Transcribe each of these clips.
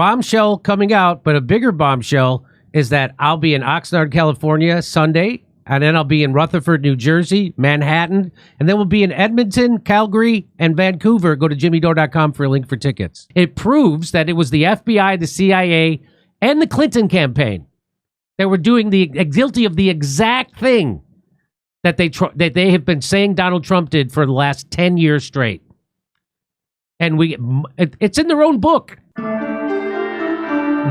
bombshell coming out, but a bigger bombshell is that I'll be in Oxnard, California Sunday, and then I'll be in Rutherford, New Jersey, Manhattan, and then we'll be in Edmonton, Calgary, and Vancouver. Go to jimmydore.com for a link for tickets. It proves that it was the FBI, the CIA, and the Clinton campaign that were doing guilty of the exact thing that they have been saying Donald Trump did for the last 10 years straight. And it's in their own book.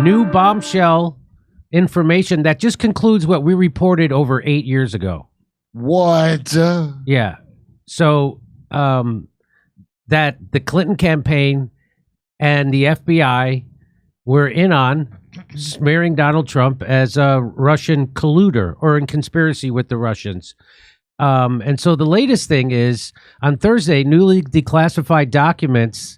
New bombshell information that just concludes what we reported over 8 years ago. What? Yeah. So that the Clinton campaign and the FBI were in on smearing Donald Trump as a Russian colluder or in conspiracy with the Russians. And so the latest thing is, on Thursday, newly declassified documents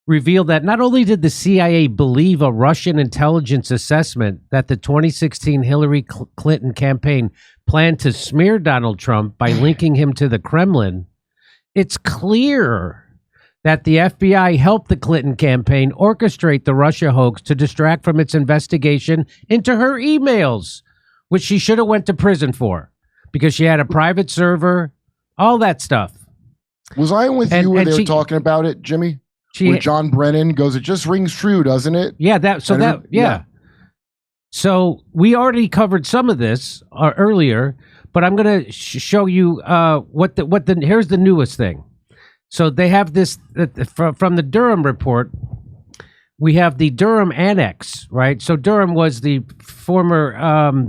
revealed that not only did the CIA believe a Russian intelligence assessment that the 2016 Hillary Clinton campaign planned to smear Donald Trump by linking him to the Kremlin, it's clear that the FBI helped the Clinton campaign orchestrate the Russia hoax to distract from its investigation into her emails, which she should have went to prison for because she had a private server, all that stuff. Was I with you when they were talking about it, Jimmy? Where John Brennan goes, it just rings true, doesn't it? Yeah, yeah. So we already covered some of this earlier, but I'm going to show you here's the newest thing. So they have this from the Durham report. We have the Durham annex, right? So Durham was the former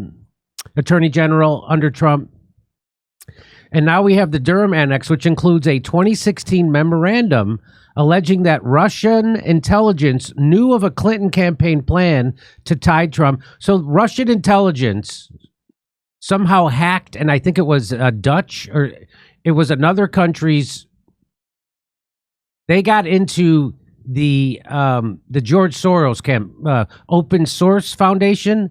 attorney general under Trump. And now we have the Durham annex, which includes a 2016 memorandum alleging that Russian intelligence knew of a Clinton campaign plan to tie Trump. So Russian intelligence somehow hacked, and I think it was Dutch, or it was another country's. They got into the George Soros open source foundation.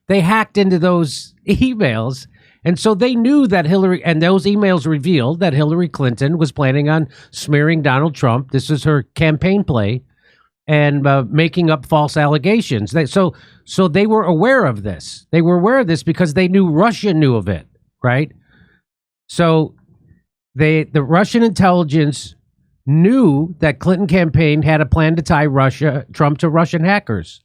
They hacked into those emails. And so they knew that those emails revealed that Hillary Clinton was planning on smearing Donald Trump. This is her campaign play, and making up false allegations. So they were aware of this. They were aware of this because they knew Russia knew of it, right? So the Russian intelligence knew that Clinton campaign had a plan to tie Trump to Russian hackers.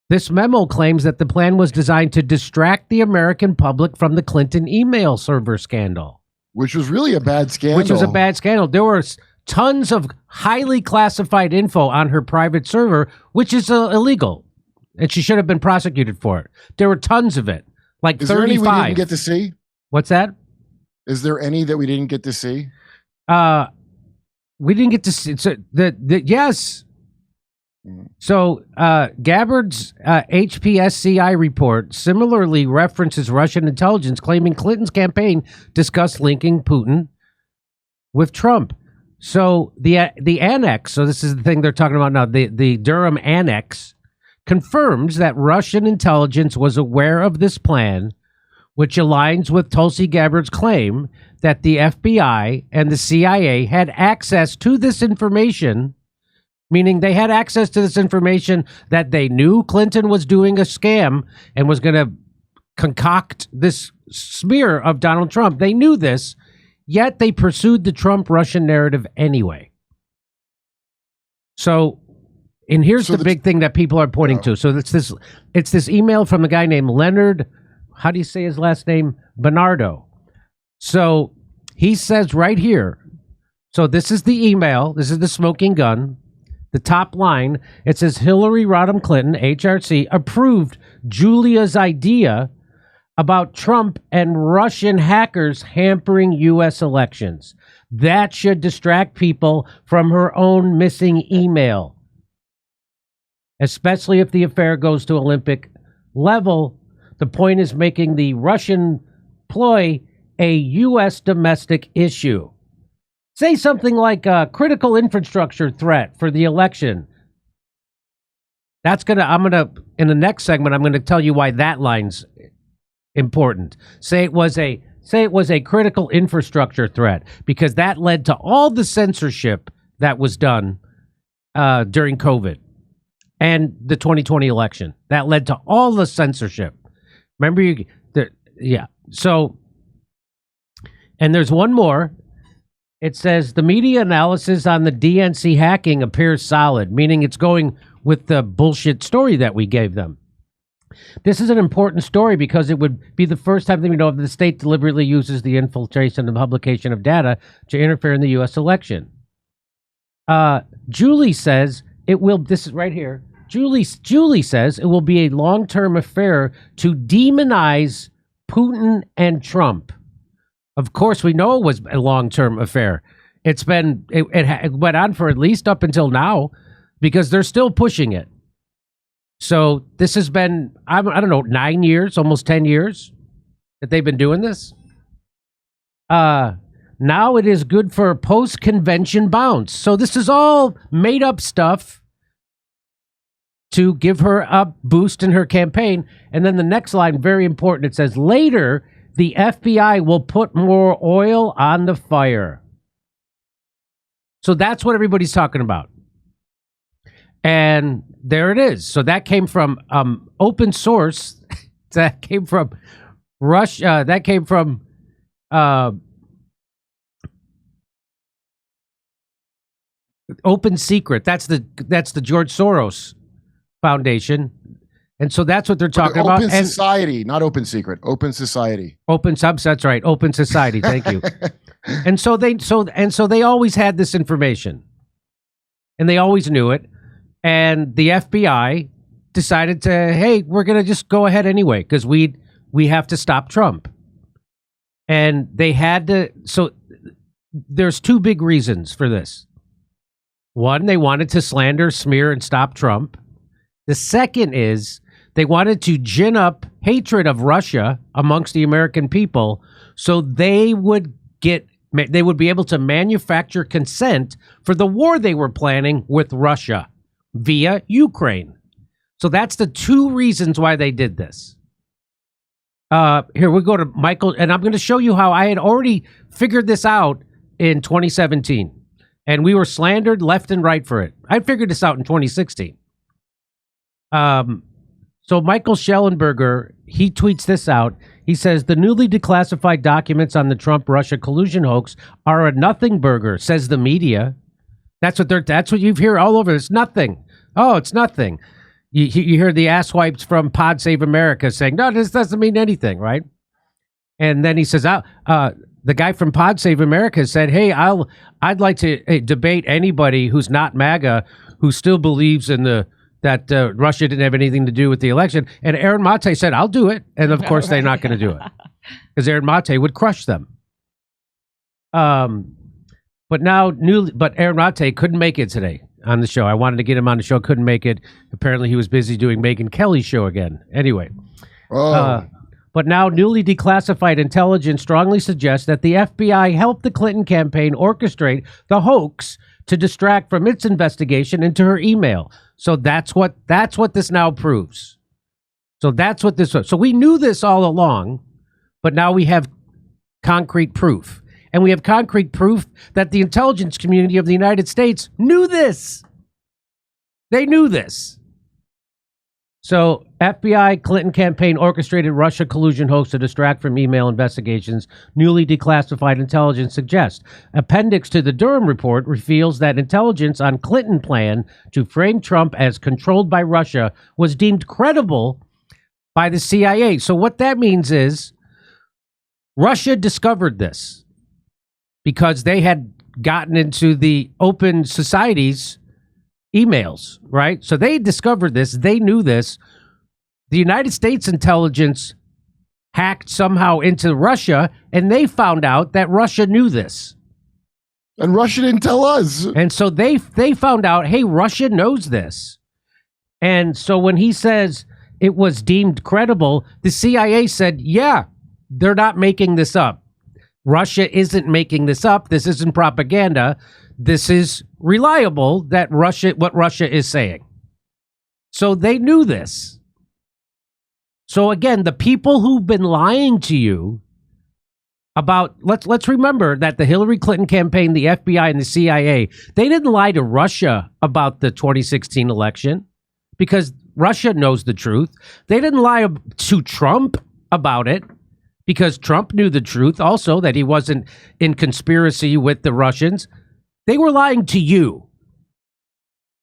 This memo claims that the plan was designed to distract the American public from the Clinton email server scandal. Which was really a bad scandal. Which was a bad scandal. There were tons of highly classified info on her private server, which is illegal. And she should have been prosecuted for it. There were tons of it. Like 35. Is there any we didn't get to see? What's that? Is there any that we didn't get to see? We didn't get to see. So yes. So Gabbard's HPSCI report similarly references Russian intelligence claiming Clinton's campaign discussed linking Putin with Trump. So the annex, so this is the thing they're talking about now, the Durham annex confirms that Russian intelligence was aware of this plan, which aligns with Tulsi Gabbard's claim that the FBI and the CIA had access to this information, meaning they had access to this information that they knew Clinton was doing a scam and was going to concoct this smear of Donald Trump. They knew this, yet they pursued the Trump-Russian narrative anyway. So, and here's the big thing that people are pointing to. So it's this email from a guy named Leonard, how do you say his last name? Bernardo. So he says right here, so this is the email, this is the smoking gun. The top line, it says Hillary Rodham Clinton, HRC, approved Julia's idea about Trump and Russian hackers hampering U.S. elections. That should distract people from her own missing email, especially if the affair goes to Olympic level. The point is making the Russian ploy a U.S. domestic issue. Say something like a critical infrastructure threat for the election. In the next segment, I'm going to tell you why that line's important. Say it was a critical infrastructure threat, because that led to all the censorship that was done during COVID. and the 2020 election. That led to all the censorship. Remember, yeah. So, and there's one more. It says the media analysis on the DNC hacking appears solid, meaning it's going with the bullshit story that we gave them. This is an important story because it would be the first time that we know if the state deliberately uses the infiltration and publication of data to interfere in the U.S. election. Julie says it will. This is right here. Julie says it will be a long-term affair to demonize Putin and Trump. Of course, we know it was a long-term affair. It went on for at least up until now because they're still pushing it. So this has been, I don't know, 9 years, almost 10 years that they've been doing this. Now it is good for post-convention bounce. So this is all made-up stuff to give her a boost in her campaign. And then the next line, very important, it says, later, the FBI will put more oil on the fire. So that's what everybody's talking about. And there it is. So that came from open source. That came from Russia. That came from Open Secret. That's the George Soros Foundation. And so that's what they're talking about. Open Society, not Open Secret. Open Society. Open subs. That's right. Open Society. Thank you. And so they always had this information, and they always knew it. And the FBI decided to, hey, we're going to just go ahead anyway because we have to stop Trump. And they had to. So there's two big reasons for this. One, they wanted to slander, smear, and stop Trump. The second is they wanted to gin up hatred of Russia amongst the American people so they would be able to manufacture consent for the war they were planning with Russia via Ukraine. So that's the two reasons why they did this. Here we go to Michael, and I'm going to show you how I had already figured this out in 2017, and we were slandered left and right for it. I figured this out in 2016. So Michael Schellenberger, he tweets this out. He says, the newly declassified documents on the Trump-Russia collusion hoax are a nothing burger, says the media. That's what you hear all over. It's nothing. Oh, it's nothing. You hear the asswipes from Pod Save America saying, no, this doesn't mean anything, right? And then he says, the guy from Pod Save America said, hey, I'd like to debate anybody who's not MAGA, who still believes in that Russia didn't have anything to do with the election. And Aaron Mate said, I'll do it. And of course, they're not going to do it because Aaron Mate would crush them. But Aaron Mate couldn't make it today on the show. I wanted to get him on the show, couldn't make it. Apparently, he was busy doing Megyn Kelly's show again. Anyway. But now newly declassified intelligence strongly suggests that the FBI helped the Clinton campaign orchestrate the hoax to distract from its investigation into her email. So that's what this now proves. So that's what this was. So we knew this all along, but now we have concrete proof. And we have concrete proof that the intelligence community of the United States knew this. They knew this. So FBI Clinton campaign orchestrated Russia collusion hoax to distract from email investigations, newly declassified intelligence suggests. Appendix to the Durham report reveals that intelligence on Clinton plan to frame Trump as controlled by Russia was deemed credible by the CIA. So what that means is Russia discovered this because they had gotten into the open society's emails, right? So they discovered this. They knew this. The United States intelligence hacked somehow into Russia, and they found out that Russia knew this. And Russia didn't tell us. And so they found out, hey, Russia knows this. And so when he says it was deemed credible, the CIA said, yeah, they're not making this up. Russia isn't making this up. This isn't propaganda. This is reliable that what Russia is saying. So they knew this. So again, the people who've been lying to you about, let's remember that the Hillary Clinton campaign, the FBI and the CIA, they didn't lie to Russia about the 2016 election. because Russia knows the truth. They didn't lie to Trump about it because Trump knew the truth also, that he wasn't in conspiracy with the Russians. They were lying to you.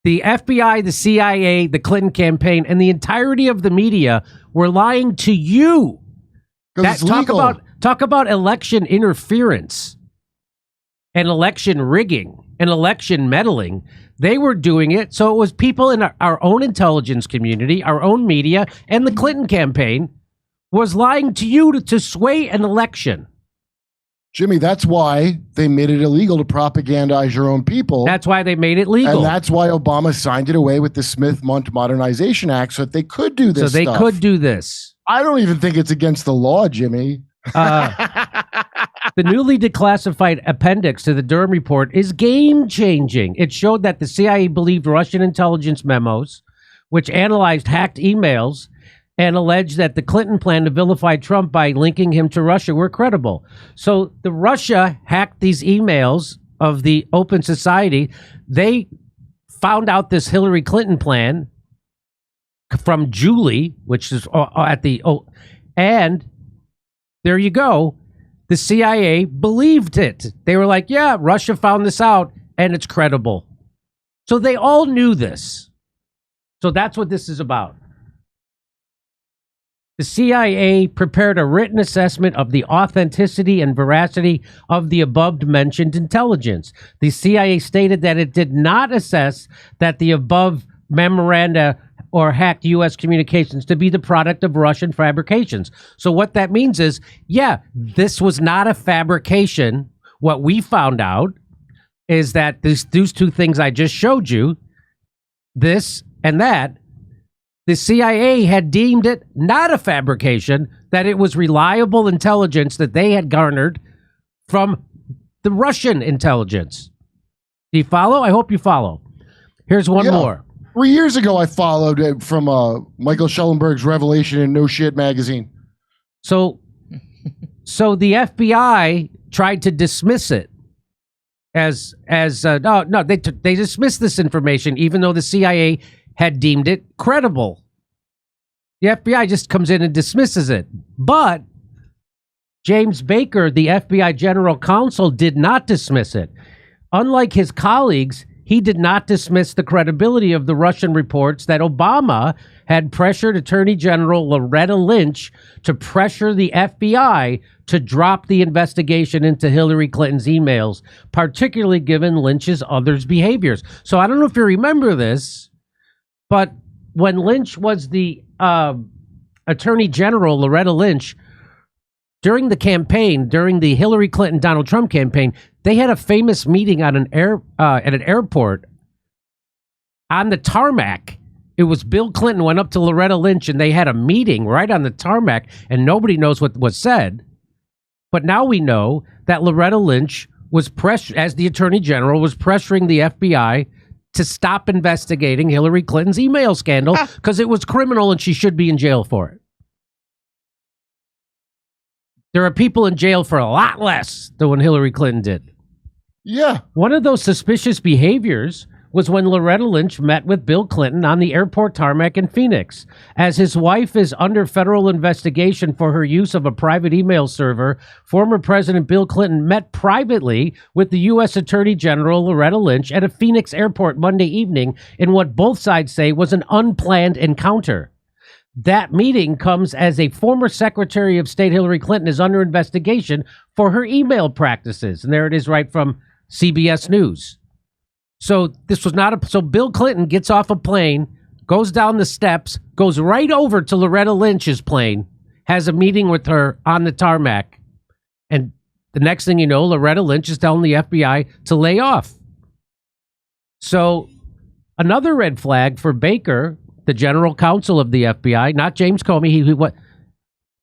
The FBI, the CIA, the Clinton campaign, and the entirety of the media were lying to you. Talk about election interference and election rigging and election meddling. They were doing it. So it was people in our own intelligence community, our own media, and the Clinton campaign was lying to you to sway an election. Jimmy, that's why they made it illegal to propagandize your own people. That's why they made it legal. And that's why Obama signed it away with the Smith-Mundt Modernization Act so that they could do this stuff. Could do this. I don't even think it's against the law, Jimmy. The newly declassified appendix to the Durham report is game-changing. It showed that the CIA believed Russian intelligence memos, which analyzed hacked emails, and alleged that the Clinton plan to vilify Trump by linking him to Russia were credible. So the Russia hacked these emails of the Open Society. They found out this Hillary Clinton plan from Julie, which is at the... and there you go. The CIA believed it. They were like, yeah, Russia found this out, and it's credible. So they all knew this. So that's what this is about. The CIA prepared a written assessment of the authenticity and veracity of the above-mentioned intelligence. The CIA stated that it did not assess that the above memoranda or hacked U.S. communications to be the product of Russian fabrications. So what that means is, yeah, this was not a fabrication. What we found out is that these two things I just showed you, this and that, the CIA had deemed it not a fabrication, that it was reliable intelligence that they had garnered from the Russian intelligence. Do you follow? I hope you follow. Here's one more. 3 years ago, I followed it from Michael Schellenberg's Revelation in No Shit magazine. So the FBI tried to dismiss it as they dismissed this information, even though the CIA had deemed it credible. The FBI just comes in and dismisses it. But James Baker, the FBI general counsel, did not dismiss it. Unlike his colleagues, he did not dismiss the credibility of the Russian reports that Obama had pressured Attorney General Loretta Lynch to pressure the FBI to drop the investigation into Hillary Clinton's emails, particularly given Lynch's others' behaviors. So I don't know if you remember this, but when Lynch was the Attorney General, Loretta Lynch, during the campaign, during the Hillary Clinton-Donald Trump campaign, they had a famous meeting on at an airport on the tarmac. It was Bill Clinton went up to Loretta Lynch and they had a meeting right on the tarmac, and nobody knows what was said. But now we know that Loretta Lynch was as the Attorney General, was pressuring the FBI to stop investigating Hillary Clinton's email scandal because it was criminal and she should be in jail for it. There are people in jail for a lot less than when Hillary Clinton did. Yeah. One of those suspicious behaviors was when Loretta Lynch met with Bill Clinton on the airport tarmac in Phoenix. As his wife is under federal investigation for her use of a private email server, former President Bill Clinton met privately with the U.S. Attorney General Loretta Lynch at a Phoenix airport Monday evening in what both sides say was an unplanned encounter. That meeting comes as a former Secretary of State Hillary Clinton is under investigation for her email practices. And there it is right from CBS News. So this was not so Bill Clinton gets off a plane, goes down the steps, goes right over to Loretta Lynch's plane, has a meeting with her on the tarmac. And the next thing you know, Loretta Lynch is telling the FBI to lay off. So another red flag for Baker, the general counsel of the FBI, not James Comey,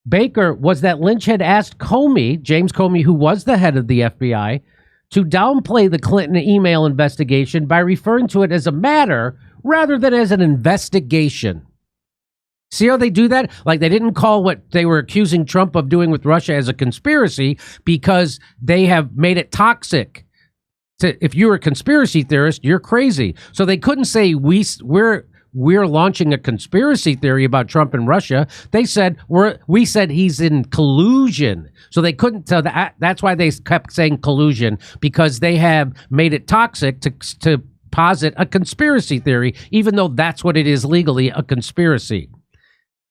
Baker, was that Lynch had asked Comey, James Comey, who was the head of the FBI, to downplay the Clinton email investigation by referring to it as a matter rather than as an investigation. See how they do that? Like they didn't call what they were accusing Trump of doing with Russia as a conspiracy because they have made it toxic. If you're a conspiracy theorist, you're crazy. So they couldn't say we're we're launching a conspiracy theory about Trump and Russia. They said we said he's in collusion. So they couldn't tell that. That's why they kept saying collusion, because they have made it toxic to posit a conspiracy theory, even though that's what it is legally, a conspiracy.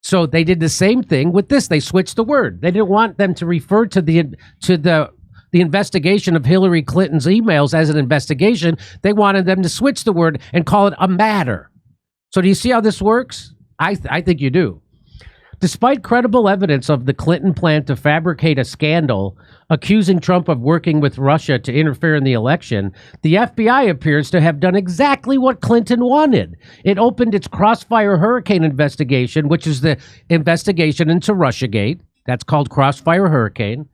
So they did the same thing with this. They switched the word. They didn't want them to refer to the investigation of Hillary Clinton's emails as an investigation. They wanted them to switch the word and call it a matter. So do you see how this works? I think you do. Despite credible evidence of the Clinton plan to fabricate a scandal accusing Trump of working with Russia to interfere in the election, the FBI appears to have done exactly what Clinton wanted. It opened its Crossfire Hurricane investigation, which is the investigation into Russiagate. That's called Crossfire Hurricane.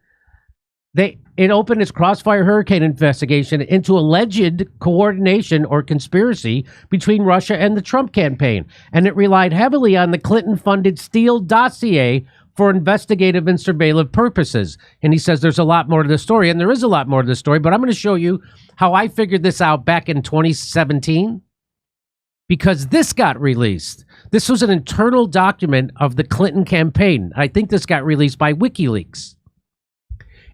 It opened its Crossfire Hurricane investigation into alleged coordination or conspiracy between Russia and the Trump campaign, and it relied heavily on the Clinton-funded Steele dossier for investigative and surveillance purposes. And he says there's a lot more to the story, and there is a lot more to the story, but I'm going to show you how I figured this out back in 2017, because this got released. This was an internal document of the Clinton campaign. I think this got released by WikiLeaks.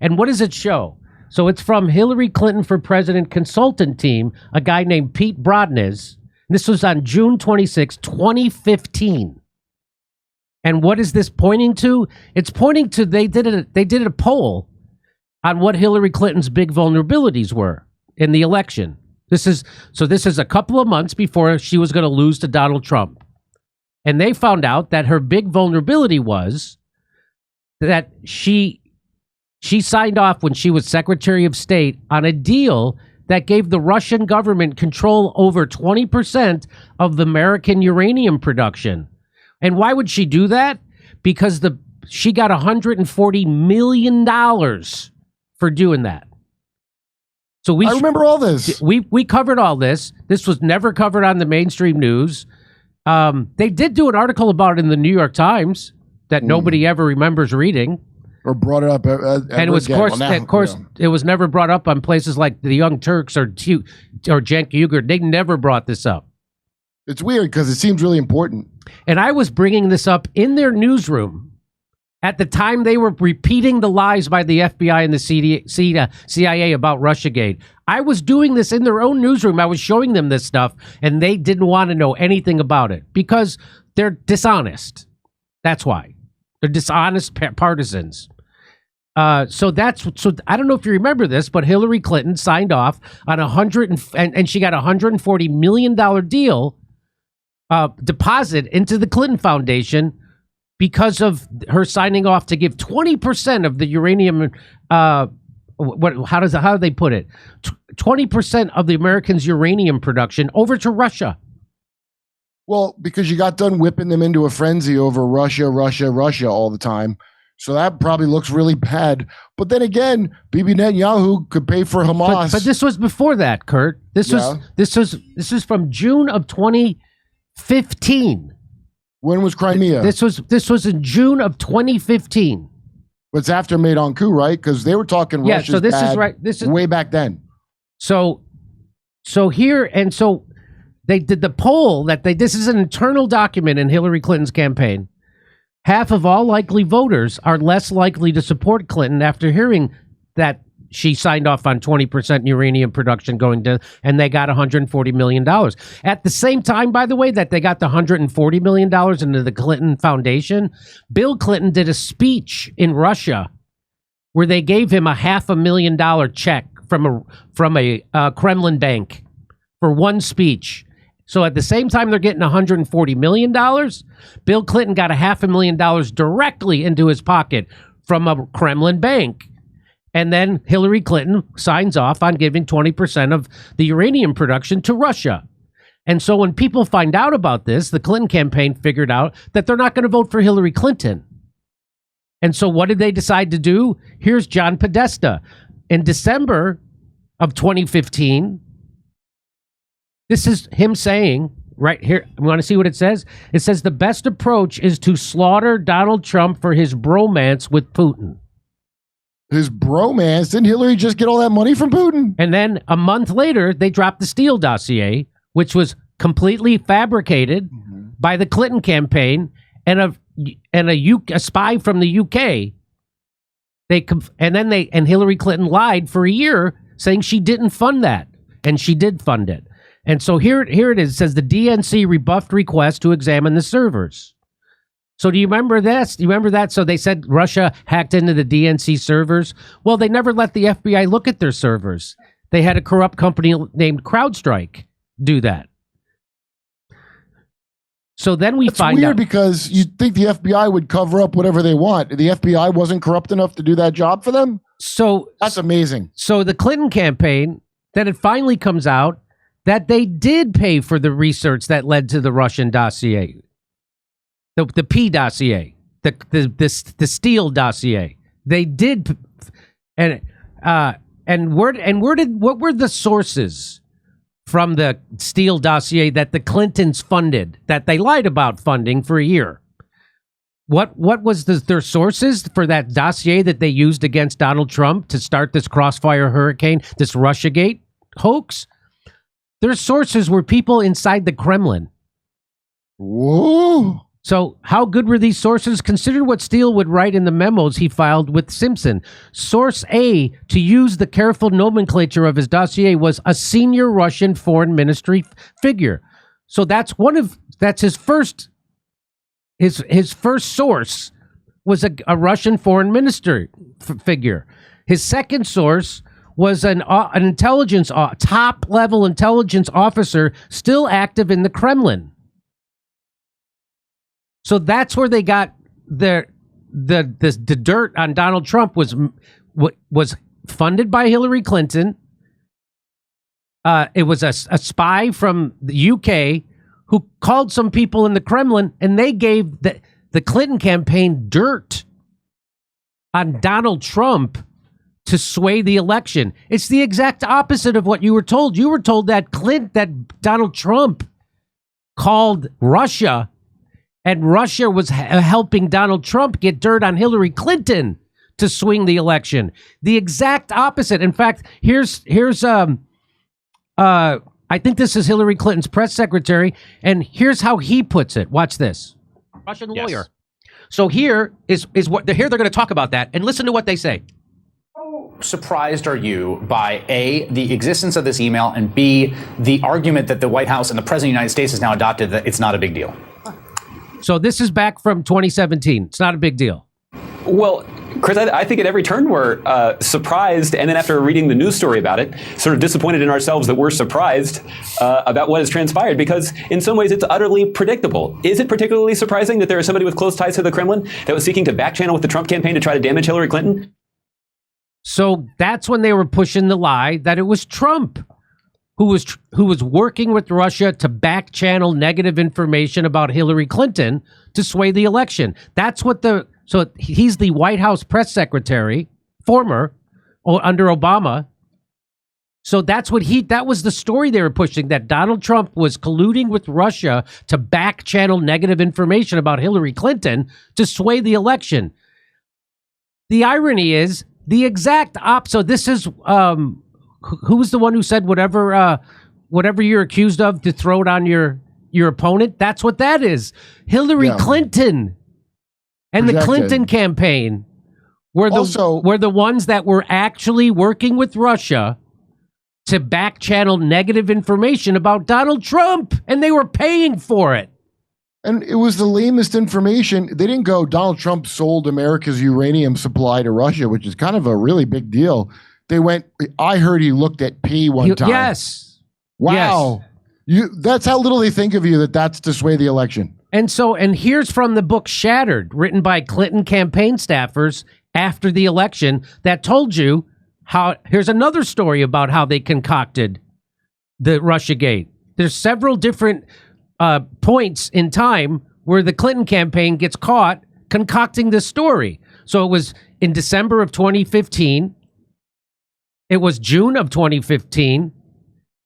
And what does it show? So it's from Hillary Clinton for President consultant team, a guy named Pete Brodnes. This was on June 26, 2015. And what is this pointing to? It's pointing to they did a poll on what Hillary Clinton's big vulnerabilities were in the election. This is a couple of months before she was going to lose to Donald Trump. And they found out that her big vulnerability was that she signed off when she was Secretary of State on a deal that gave the Russian government control over 20% of the American uranium production. And why would she do that? Because she got $140 million for doing that. So I remember all this. We covered all this. This was never covered on the mainstream news. They did do an article about it in the New York Times that nobody ever remembers reading. Or brought it up, and it was, of course, it was never brought up on places like the Young Turks or Cenk Uygur. They never brought this up. It's weird because it seems really important. And I was bringing this up in their newsroom at the time they were repeating the lies by the FBI and the CIA about Russiagate. I was doing this in their own newsroom. I was showing them this stuff, and they didn't want to know anything about it because they're dishonest. That's why. They're dishonest partisans. So I don't know if you remember this, but Hillary Clinton signed off on and she got $140 million deal deposit into the Clinton Foundation because of her signing off to give 20% of the uranium. How do they put it? 20% of the Americans' uranium production over to Russia. Well, because you got done whipping them into a frenzy over Russia all the time. So that probably looks really bad. But then again, Bibi Netanyahu could pay for Hamas. But this was before that, Kurt. This is from June of 2015. When was Crimea? This was in June of 2015. But it's after Maidan coup, right? Because they were talking Russia's so this bad is right. This is way back then. So they did the poll this is an internal document in Hillary Clinton's campaign. Half of all likely voters are less likely to support Clinton after hearing that she signed off on 20% uranium production going to, and they got $140 million. At the same time, by the way, that they got the $140 million into the Clinton Foundation, Bill Clinton did a speech in Russia where they gave him a $500,000 check from a Kremlin bank for one speech. So at the same time they're getting $140 million, Bill Clinton got $500,000 directly into his pocket from a Kremlin bank. And then Hillary Clinton signs off on giving 20% of the uranium production to Russia. And so when people find out about this, the Clinton campaign figured out that they're not going to vote for Hillary Clinton. And so what did they decide to do? Here's John Podesta. In December of 2015, this is him saying, right here, I want to see what it says. It says, the best approach is to slaughter Donald Trump for his bromance with Putin. His bromance? Didn't Hillary just get all that money from Putin? And then a month later, they dropped the Steele dossier, which was completely fabricated by the Clinton campaign and a spy from the UK. And Hillary Clinton lied for a year, saying she didn't fund that, and she did fund it. And so here it is. It says the DNC rebuffed request to examine the servers. So do you remember this? Do you remember that? So they said Russia hacked into the DNC servers. Well, they never let the FBI look at their servers. They had a corrupt company named CrowdStrike do that. So then we find out. It's weird because you'd think the FBI would cover up whatever they want. The FBI wasn't corrupt enough to do that job for them? So that's amazing. So the Clinton campaign, then it finally comes out that they did pay for the research that led to the Russian dossier. The P dossier, the Steele dossier. They did, what were the sources from the Steele dossier that the Clintons funded, that they lied about funding for a year? What was their sources for that dossier that they used against Donald Trump to start this Crossfire Hurricane, this Russiagate hoax? Their sources were people inside the Kremlin. Whoa. So how good were these sources? Consider what Steele would write in the memos he filed with Simpson. Source A, to use the careful nomenclature of his dossier, was a senior Russian foreign ministry figure. So that's his first source was a Russian foreign minister figure. His second source was an intelligence, top-level intelligence officer still active in the Kremlin. So that's where they got the dirt on Donald Trump was funded by Hillary Clinton. It was a spy from the UK who called some people in the Kremlin, and they gave the Clinton campaign dirt on Donald Trump to sway the election. It's the exact opposite of what you were told. You were told that Donald Trump called Russia, and Russia was helping Donald Trump get dirt on Hillary Clinton to swing the election. The exact opposite. In fact, here's I think this is Hillary Clinton's press secretary, and here's how he puts it. Watch this. Russian lawyer. So here is what they're going to talk about that, and listen to what they say. How surprised are you by A, the existence of this email, and B, the argument that the White House and the President of the United States has now adopted that it's not a big deal? So this is back from 2017. It's not a big deal. Well, Chris, I think at every turn we're surprised, and then after reading the news story about it, sort of disappointed in ourselves that we're surprised about what has transpired, because in some ways it's utterly predictable. Is it particularly surprising that there is somebody with close ties to the Kremlin that was seeking to backchannel with the Trump campaign to try to damage Hillary Clinton? So that's when they were pushing the lie that it was Trump who was working with Russia to backchannel negative information about Hillary Clinton to sway the election. That's what so he's the White House press secretary, former, under Obama. So that was the story they were pushing, that Donald Trump was colluding with Russia to backchannel negative information about Hillary Clinton to sway the election. The irony is the exact opposite. So this is, who was the one who said whatever you're accused of to throw it on your opponent? That's what that is. Hillary Clinton and the Clinton campaign were the ones that were actually working with Russia to backchannel negative information about Donald Trump, and they were paying for it. And it was the lamest information. They didn't go, Donald Trump sold America's uranium supply to Russia, which is kind of a really big deal. They went, I heard he looked at P one time. Yes. Wow. Yes. That's how little they think of you, that's to sway the election. And here's from the book Shattered, written by Clinton campaign staffers after the election, that told you here's another story about how they concocted the Russiagate. There's several different points in time where the Clinton campaign gets caught concocting this story. So it was in December of 2015. It was June of 2015.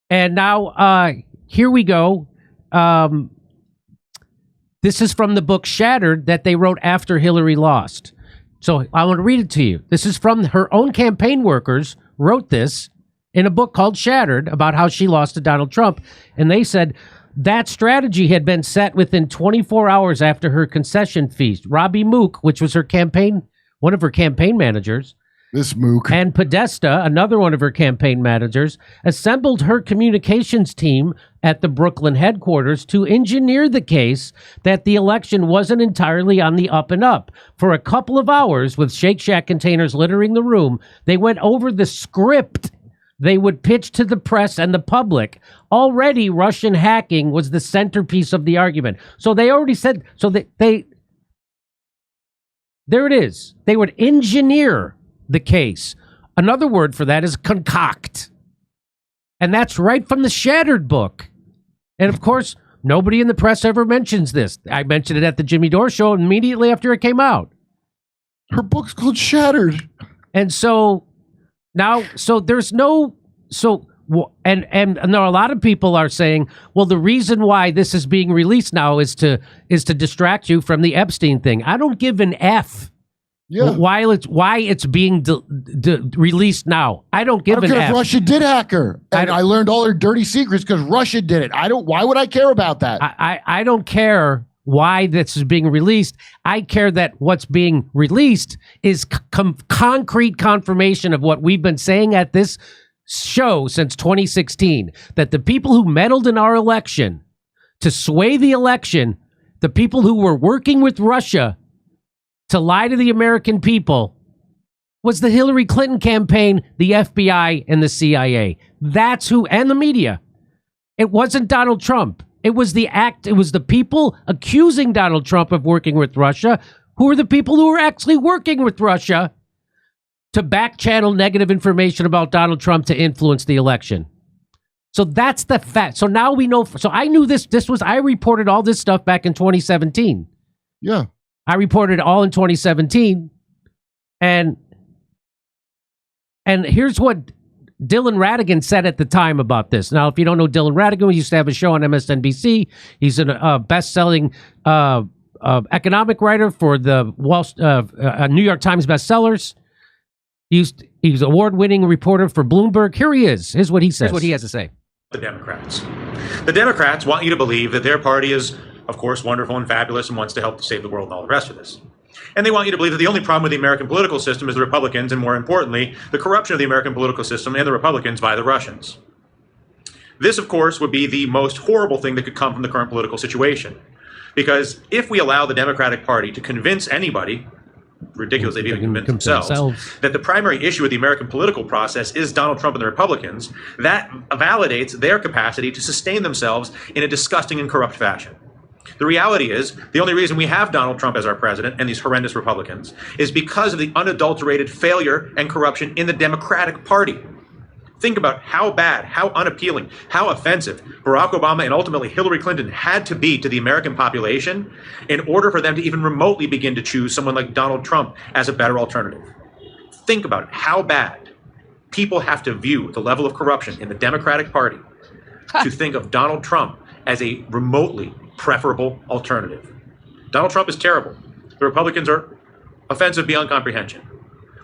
And now here we go. This is from the book Shattered that they wrote after Hillary lost. So I want to read it to you. This is from her own campaign workers wrote this in a book called Shattered about how she lost to Donald Trump. And they said, That strategy had been set within 24 hours after her concession feast. Robbie Mook, which was one of her campaign managers, This Mook. and Podesta, another one of her campaign managers, assembled her communications team at the Brooklyn headquarters to engineer the case that the election wasn't entirely on the up and up. For a couple of hours, with Shake Shack containers littering the room, they went over the script they would pitch to the press and the public. Already, Russian hacking was the centerpiece of the argument. So they already said, there it is. They would engineer the case. Another word for that is concoct. And that's right from the Shattered book. And of course, nobody in the press ever mentions this. I mentioned it at the Jimmy Dore show immediately after it came out. Her book's called Shattered. And so now, there's no, and no, a lot of people are saying, well, the reason why this is being released now is to distract you from the Epstein thing. I don't give an F. Yeah. Why it's being released now. I don't give an F. If Russia did hack her, and I learned all her dirty secrets because Russia did it. Why would I care about that? I don't care why this is being released. I care that what's being released is concrete confirmation of what we've been saying at this show since 2016, that the people who meddled in our election to sway the election, the people who were working with Russia to lie to the American people, was the Hillary Clinton campaign, the FBI, and the CIA. That's who, and the media. It wasn't Donald Trump. It was the people accusing Donald Trump of working with Russia, who are the people who are actually working with Russia to back channel negative information about Donald Trump to influence the election. So that's the fact. So now we know. So I knew this. I reported all this stuff back in 2017. Yeah. I reported it all in 2017. And here's what Dylan Ratigan said at the time about this. Now, if you don't know Dylan Ratigan, he used to have a show on MSNBC. He's a best-selling economic writer for the New York Times bestsellers. He's an award-winning reporter for Bloomberg. Here he is. Here's what he says. Here's what he has to say. The Democrats. The Democrats want you to believe that their party is, of course, wonderful and fabulous and wants to help to save the world and all the rest of this. And they want you to believe that the only problem with the American political system is the Republicans, and more importantly, the corruption of the American political system and the Republicans by the Russians. This, of course, would be the most horrible thing that could come from the current political situation. Because if we allow the Democratic Party to convince anybody, ridiculous they've even convinced themselves, that the primary issue with the American political process is Donald Trump and the Republicans, that validates their capacity to sustain themselves in a disgusting and corrupt fashion. The reality is, the only reason we have Donald Trump as our president and these horrendous Republicans is because of the unadulterated failure and corruption in the Democratic Party. Think about how bad, how unappealing, how offensive Barack Obama and ultimately Hillary Clinton had to be to the American population in order for them to even remotely begin to choose someone like Donald Trump as a better alternative. Think about it, how bad people have to view the level of corruption in the Democratic Party to think of Donald Trump as a remotely preferable alternative. Donald Trump is terrible. The Republicans are offensive beyond comprehension.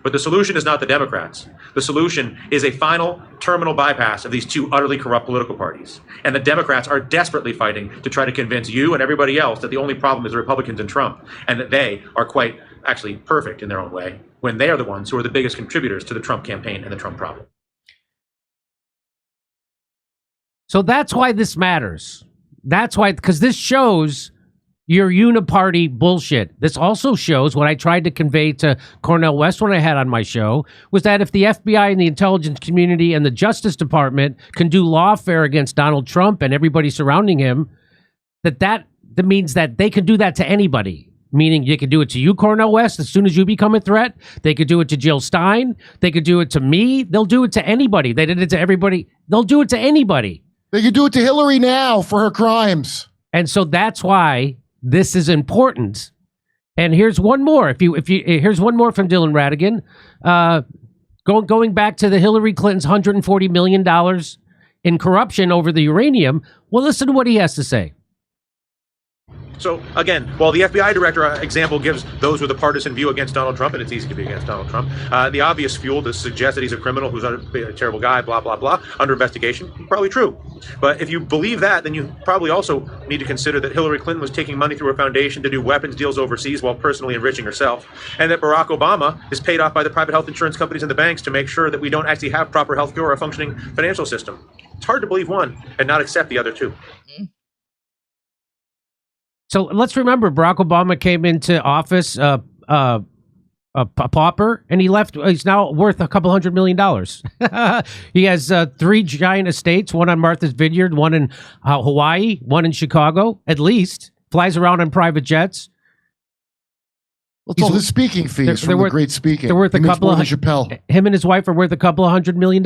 But the solution is not the Democrats. The solution is a final terminal bypass of these two utterly corrupt political parties. And the Democrats are desperately fighting to try to convince you and everybody else that the only problem is the Republicans and Trump, and that they are quite actually perfect in their own way, when they are the ones who are the biggest contributors to the Trump campaign and the Trump problem. So that's why this matters. That's why, because this shows your uniparty bullshit. This also shows what I tried to convey to Cornel West when I had on my show, was that if the FBI and the intelligence community and the Justice Department can do lawfare against Donald Trump and everybody surrounding him, that means that they can do that to anybody. Meaning they could do it to you, Cornel West, as soon as you become a threat. They could do it to Jill Stein. They could do it to me. They'll do it to anybody. They did it to everybody. They'll do it to anybody. They could do it to Hillary now for her crimes. And so that's why this is important. And here's one more. Here's one more from Dylan Ratigan. Going back to the Hillary Clinton's $140 million in corruption over the uranium. Well, listen to what he has to say. So again, while the FBI director example gives those with a partisan view against Donald Trump, and it's easy to be against Donald Trump, the obvious fuel to suggest that he's a criminal who's a terrible guy, blah, blah, blah, under investigation, probably true. But if you believe that, then you probably also need to consider that Hillary Clinton was taking money through her foundation to do weapons deals overseas while personally enriching herself, and that Barack Obama is paid off by the private health insurance companies and the banks to make sure that we don't actually have proper health care or a functioning financial system. It's hard to believe one and not accept the other two. So let's remember, Barack Obama came into office a pauper, and he left. He's now worth a couple $100 million. He has 3 giant estates, one on Martha's Vineyard, one in Hawaii, one in Chicago, at least. Flies around on private jets. Well, it's all the speaking fees from the great speaking. They're worth a couple of Chappelle. Him and his wife are worth a couple of $100 million.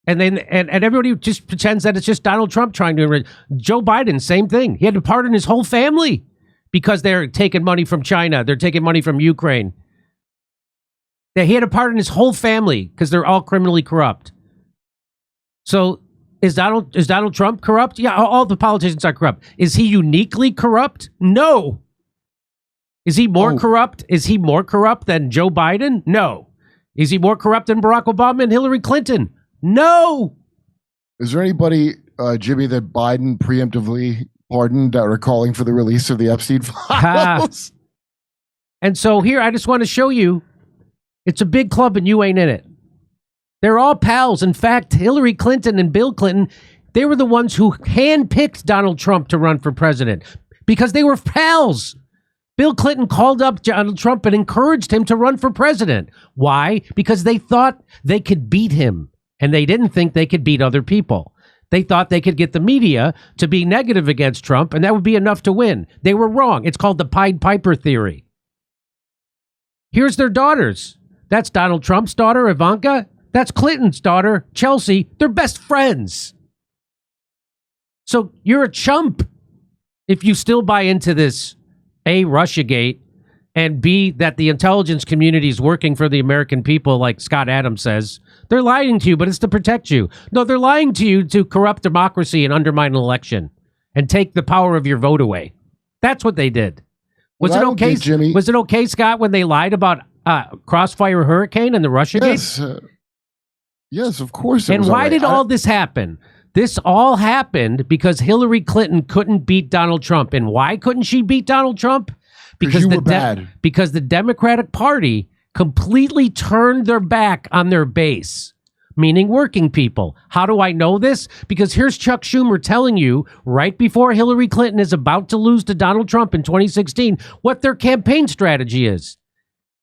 And then and everybody just pretends that it's just Donald Trump trying to. Joe Biden, same thing. He had to pardon his whole family because they're taking money from China. They're taking money from Ukraine. He had to pardon his whole family because they're all criminally corrupt. So is Donald Trump corrupt? Yeah, all the politicians are corrupt. Is he uniquely corrupt? No. Is he more corrupt? Is he more corrupt than Joe Biden? No. Is he more corrupt than Barack Obama and Hillary Clinton? No. Is there anybody, Jimmy, that Biden preemptively pardoned that are calling for the release of the Epstein files? And so here, I just want to show you, it's a big club and you ain't in it. They're all pals. In fact, Hillary Clinton and Bill Clinton, they were the ones who handpicked Donald Trump to run for president because they were pals. Bill Clinton called up Donald Trump and encouraged him to run for president. Why? Because they thought they could beat him. And they didn't think they could beat other people. They thought they could get the media to be negative against Trump, and that would be enough to win. They were wrong. It's called the Pied Piper theory. Here's their daughters. That's Donald Trump's daughter, Ivanka. That's Clinton's daughter, Chelsea. They're best friends. So you're a chump if you still buy into this, A, Russiagate, and B, that the intelligence community is working for the American people, like Scott Adams says. They're lying to you, but it's to protect you. No, they're lying to you to corrupt democracy and undermine an election and take the power of your vote away. That's what they did. Was it okay, Jimmy? Was it okay, Scott, when they lied about Crossfire Hurricane and the Russiagate? Yes. Yes, of course. And why did all this happen? This all happened because Hillary Clinton couldn't beat Donald Trump. And why couldn't she beat Donald Trump? Because the Democratic Party completely turned their back on their base, meaning working people. How do I know this? Because here's Chuck Schumer telling you right before Hillary Clinton is about to lose to Donald Trump in 2016 what their campaign strategy is.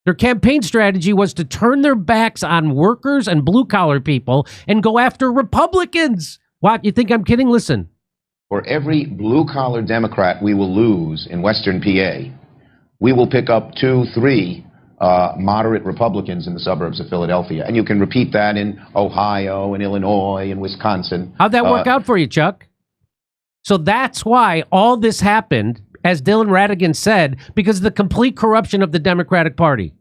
Their campaign strategy was to turn their backs on workers and blue-collar people and go after Republicans. What? You think I'm kidding? Listen. For every blue-collar Democrat we will lose in Western PA, we will pick up 2, 3 moderate Republicans in the suburbs of Philadelphia. And you can repeat that in Ohio and Illinois and Wisconsin. How'd that work out for you, Chuck? So that's why all this happened, as Dylan Ratigan said, because of the complete corruption of the Democratic Party.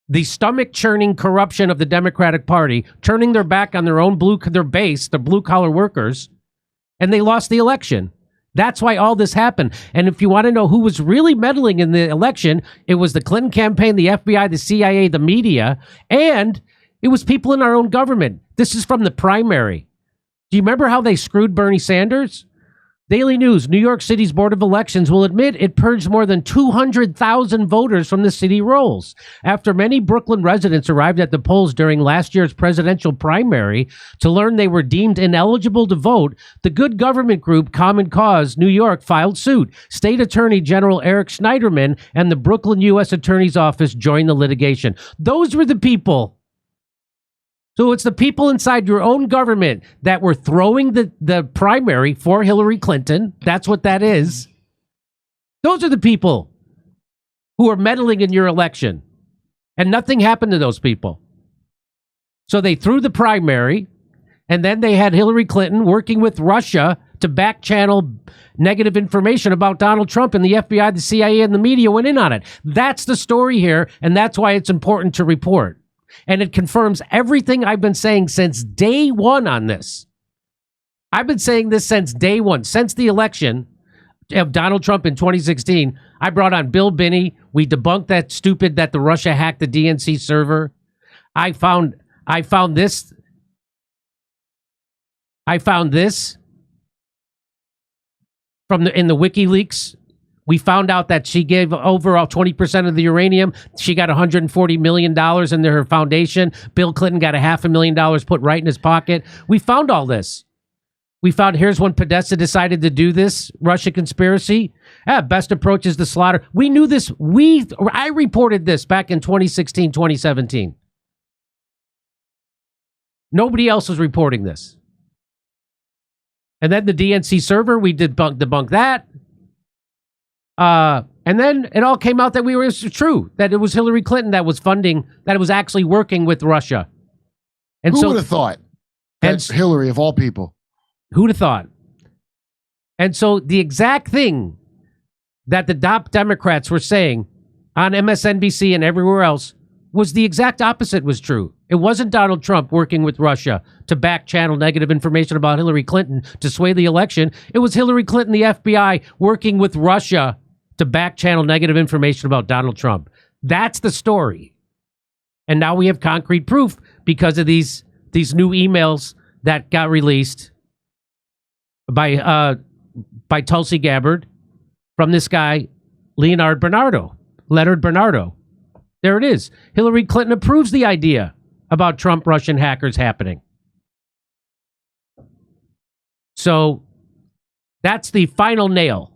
The stomach-churning corruption of the Democratic Party, turning their back on their own their base, the blue-collar workers, and they lost the election. That's why all this happened. And if you want to know who was really meddling in the election, it was the Clinton campaign, the FBI, the CIA, the media, and it was people in our own government. This is from the primary. Do you remember how they screwed Bernie Sanders? Daily News, New York City's Board of Elections will admit it purged more than 200,000 voters from the city rolls. After many Brooklyn residents arrived at the polls during last year's presidential primary to learn they were deemed ineligible to vote, the good government group Common Cause New York filed suit. State Attorney General Eric Schneiderman and the Brooklyn U.S. Attorney's Office joined the litigation. Those were the people. So it's the people inside your own government that were throwing the primary for Hillary Clinton. That's what that is. Those are the people who are meddling in your election. And nothing happened to those people. So they threw the primary, and then they had Hillary Clinton working with Russia to back channel negative information about Donald Trump, and the FBI, the CIA, and the media went in on it. That's the story here, and that's why it's important to report. And it confirms everything I've been saying since day one on this. I've been saying this since day one, since the election of Donald Trump in 2016. I brought on Bill Binney. We debunked that the Russia hacked the DNC server. I found this in the WikiLeaks. We found out that she gave overall 20% of the uranium. She got $140 million into her foundation. Bill Clinton got $500,000 put right in his pocket. We found all this. We found, here's when Podesta decided to do this Russia conspiracy. Best approach is the slaughter. We knew this. I reported this back in 2016, 2017. Nobody else was reporting this. And then the DNC server, we debunk that. And then it all came out that it was true, that it was Hillary Clinton that was funding, that it was actually working with Russia. And Who would have thought? That's Hillary, of all people. Who'd have thought? And so the exact thing that the Democrats were saying on MSNBC and everywhere else was the exact opposite was true. It wasn't Donald Trump working with Russia to back channel negative information about Hillary Clinton to sway the election. It was Hillary Clinton, the FBI, working with Russia to back channel negative information about Donald Trump. That's the story. And now we have concrete proof because of these new emails that got released by Tulsi Gabbard from this guy, Leonard Bernardo. There it is. Hillary Clinton approves the idea about Trump Russian hackers happening. So that's the final nail.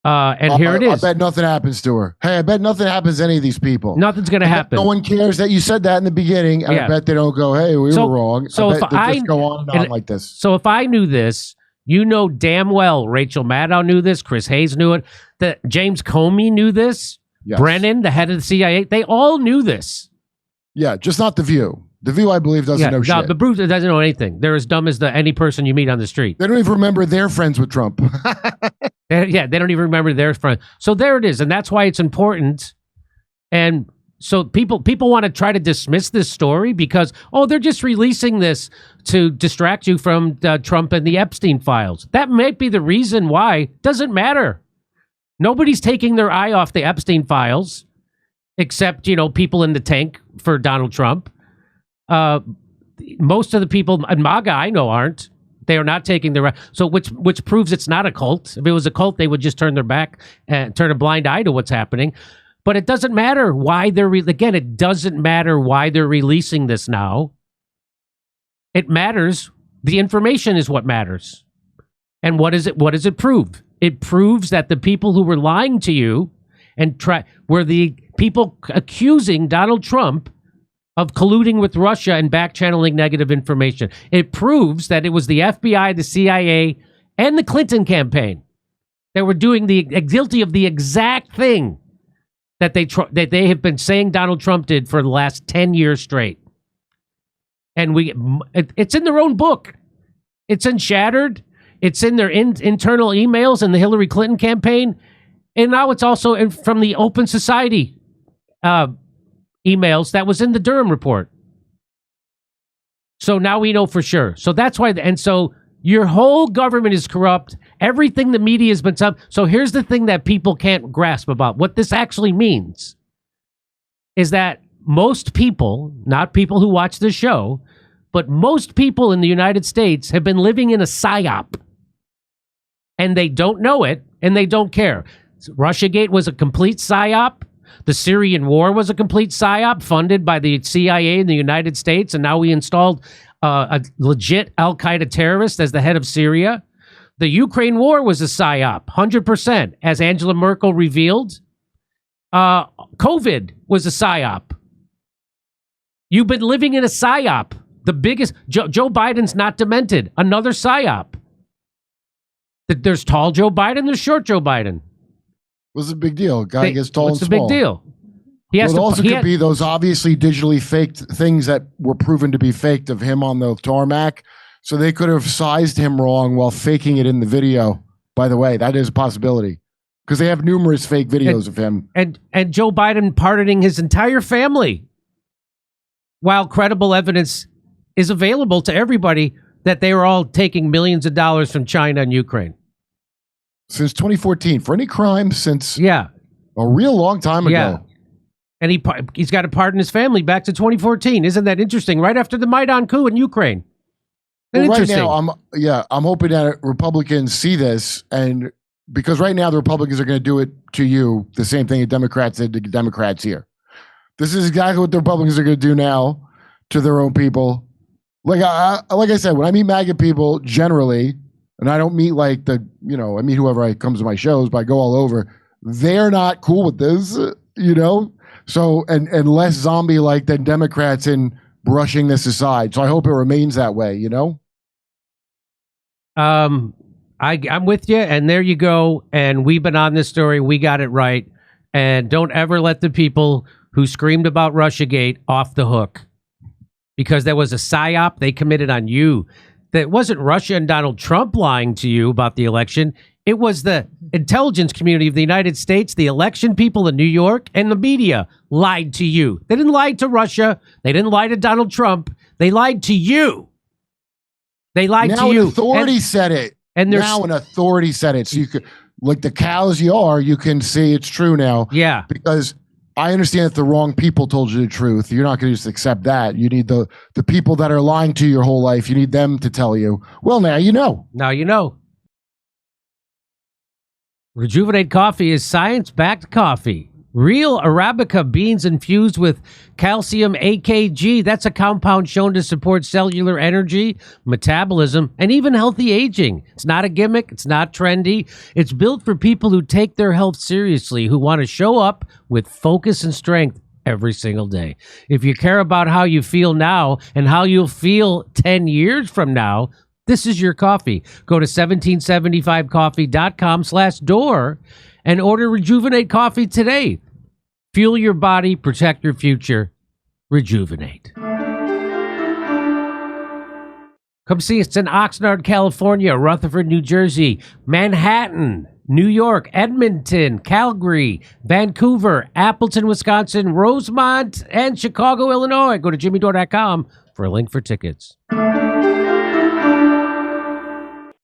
And here it is. I bet nothing happens to her. Hey, I bet nothing happens to any of these people. Nothing's going to happen. No one cares that you said that in the beginning, and I bet they don't go, hey, we were wrong. So if I just go on and on like this. So if I knew this, you know damn well Rachel Maddow knew this, Chris Hayes knew it, that James Comey knew this, yes. Brennan, the head of the CIA, they all knew this. Yeah, just not The View. The View, I believe, doesn't know shit. The Bruce doesn't know anything. They're as dumb as any person you meet on the street. They don't even remember they're friends with Trump. They don't even remember their friend. So there it is, and that's why it's important. And so people want to try to dismiss this story because, they're just releasing this to distract you from Trump and the Epstein files. That might be the reason why. Doesn't matter. Nobody's taking their eye off the Epstein files, except, people in the tank for Donald Trump. Most of the people in MAGA I know aren't. They are not taking their so which proves it's not a cult. If it was a cult, they would just turn their back and turn a blind eye to what's happening. But it doesn't matter why it doesn't matter why they're releasing this now. It matters. The information is what matters. And what does it prove? It proves that the people who were lying to you were the people accusing Donald Trump of colluding with Russia and back-channeling negative information. It proves that it was the FBI, the CIA, and the Clinton campaign that were guilty of the exact thing that they have been saying Donald Trump did for the last 10 years straight. And it's in their own book. It's in Shattered. It's in their internal emails in the Hillary Clinton campaign. And now it's also from the Open Society emails that was in the Durham report. So now we know for sure. So that's why. And so your whole government is corrupt. Everything the media has been telling. So here's the thing that people can't grasp about what this actually means is that most people, not people who watch this show, but most people in the United States have been living in a psyop. And they don't know it, and they don't care. Russiagate was a complete psyop. The Syrian war was a complete psyop funded by the CIA in the United States, and now we installed a legit al-Qaeda terrorist as the head of Syria. The Ukraine war was a psyop, 100%, as Angela Merkel revealed. COVID was a psyop. You've been living in a psyop. The biggest, Joe Biden's not demented, another psyop. There's tall Joe Biden, there's short Joe Biden. What's the big deal? Guy gets tall and small. What's the big deal? It also could be those obviously digitally faked things that were proven to be faked of him on the tarmac. So they could have sized him wrong while faking it in the video. By the way, that is a possibility because they have numerous fake videos of him. And Joe Biden pardoning his entire family while credible evidence is available to everybody that they were all taking millions of dollars from China and Ukraine. Since 2014, for any crime since Yeah. a real long time ago. And he's got to pardon his family back to 2014. Isn't that interesting? Right after the Maidan coup in Ukraine. Well, right Interesting. now, I'm hoping that Republicans see this, and because right now the Republicans are going to do it to you the same thing the Democrats did to Democrats here. This is exactly what the Republicans are going to do now to their own people. Like I said, when I meet MAGA people generally, and I don't meet I meet whoever comes to my shows, but I go all over. They're not cool with this, So and less zombie like than Democrats in brushing this aside. So I hope it remains that way, I'm with you, and there you go. And we've been on this story. We got it right. And don't ever let the people who screamed about Russiagate off the hook, because there was a psyop they committed on you. That wasn't Russia and Donald Trump lying to you about the election. It was the intelligence community of the United States, the election people in New York, and the media lied to you. They didn't lie to Russia. They didn't lie to Donald Trump. They lied to you. They lied now to you. An authority said it. And now an authority said it. So you could, like the cows you are, you can say it's true now. Yeah. Because I understand if the wrong people told you the truth, you're not going to just accept that. You need the people that are lying to you your whole life. You need them to tell you. Well, now you know. Now you know. Rejuvenate Coffee is science-backed coffee. Real Arabica beans infused with calcium AKG. That's a compound shown to support cellular energy, metabolism, and even healthy aging. It's not a gimmick. It's not trendy. It's built for people who take their health seriously, who want to show up with focus and strength every single day. If you care about how you feel now and how you'll feel 10 years from now, this is your coffee. Go to 1775coffee.com/door and order Rejuvenate Coffee today. Fuel your body, protect your future. Rejuvenate. Come see us in Oxnard, California, Rutherford, New Jersey, Manhattan, New York, Edmonton, Calgary, Vancouver, Appleton, Wisconsin, Rosemont, and Chicago, Illinois. Go to jimmydore.com for a link for tickets.